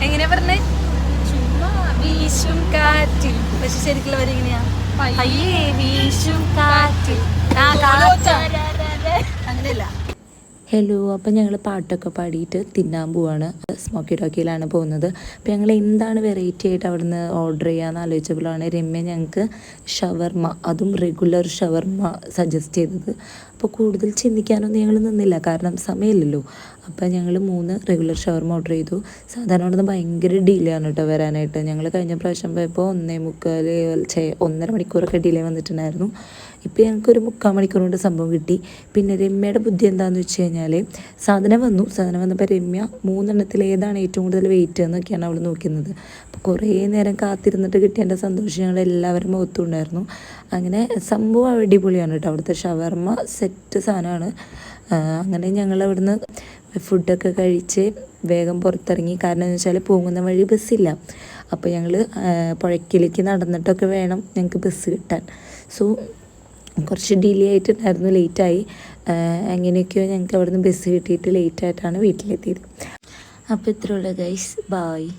എങ്ങനെയാ പറഞ്ഞേ? വീശും കാറ്റിൽ. പക്ഷെ ശരിക്കുള്ള വരി എങ്ങനെയാ? അയ്യേ വീശും കാറ്റിൽ. അങ്ങനെയല്ല. ഹലോ, അപ്പോൾ ഞങ്ങൾ പാട്ടൊക്കെ പാടിയിട്ട് തിന്നാൻ പോവാണ്. സ്മോക്കി ടോക്കിയിലാണ് പോകുന്നത്. അപ്പോൾ ഞങ്ങൾ എന്താണ് വെറൈറ്റി ആയിട്ട് അവിടുന്ന് ഓർഡർ ചെയ്യാമെന്ന് ആലോചിച്ചപ്പോഴാണ് രമ്യ ഞങ്ങൾക്ക് ഷവർമ്മ, അതും റെഗുലർ ഷവർമ്മ സജസ്റ്റ് ചെയ്തത്. അപ്പോൾ കൂടുതൽ ചിന്തിക്കാനൊന്നും ഞങ്ങൾ നിന്നില്ല, കാരണം സമയമില്ലല്ലോ. അപ്പോൾ ഞങ്ങൾ 3 റെഗുലർ ഷവർമ്മ ഓർഡർ ചെയ്തു. സാധാരണ അവിടുന്ന് ഭയങ്കര ഡിലേ ആണ് കേട്ടോ വരാനായിട്ട്. ഞങ്ങൾ കഴിഞ്ഞ പ്രാവശ്യം പോയപ്പോൾ 1.25 മണിക്കൂറൊക്കെ ഡിലേ വന്നിട്ടുണ്ടായിരുന്നു. ഇപ്പോൾ ഞങ്ങൾക്കൊരു 3/4 മണിക്കൂർ കൊണ്ട് സംഭവം കിട്ടി. പിന്നെ രമ്യയുടെ ബുദ്ധി എന്താണെന്ന് വെച്ച് കഴിഞ്ഞാൽ സാധനം വന്നപ്പോൾ രമ്യ 3 ഏതാണ് ഏറ്റവും കൂടുതൽ വെയിറ്റ് എന്നൊക്കെയാണ് അവൾ നോക്കുന്നത്. അപ്പോൾ കുറേ നേരം കാത്തിരുന്നിട്ട് കിട്ടിയതിൻ്റെ സന്തോഷം ഞങ്ങൾ എല്ലാവരും മുഖത്തുണ്ടായിരുന്നു. അങ്ങനെ സംഭവം അടിപൊളിയാണ് കേട്ടോ. അവിടുത്തെ ഷവർമ്മ സെറ്റ് സാധനമാണ്. അങ്ങനെ ഞങ്ങൾ അവിടുന്ന് ഫുഡൊക്കെ കഴിച്ച് വേഗം പുറത്തിറങ്ങി. കാരണം എന്ന് വെച്ചാൽ പോകുന്ന വഴി ബസ്സില്ല. അപ്പോൾ ഞങ്ങൾ പുഴയ്ക്കിലേക്ക് നടന്നിട്ടൊക്കെ വേണം ഞങ്ങൾക്ക് ബസ് കിട്ടാൻ. സോ കുറച്ച് ഡിലേ ആയിട്ടുണ്ടായിരുന്നു, ലേറ്റായി. എങ്ങനെയൊക്കെയോ ഞങ്ങൾക്ക് അവിടുന്ന് ബസ് കിട്ടിയിട്ട് ലേറ്റായിട്ടാണ് വീട്ടിലെത്തിയത്. അപ്പോൾ ഇത്രയുള്ള ഗൈസ്, ബായ്.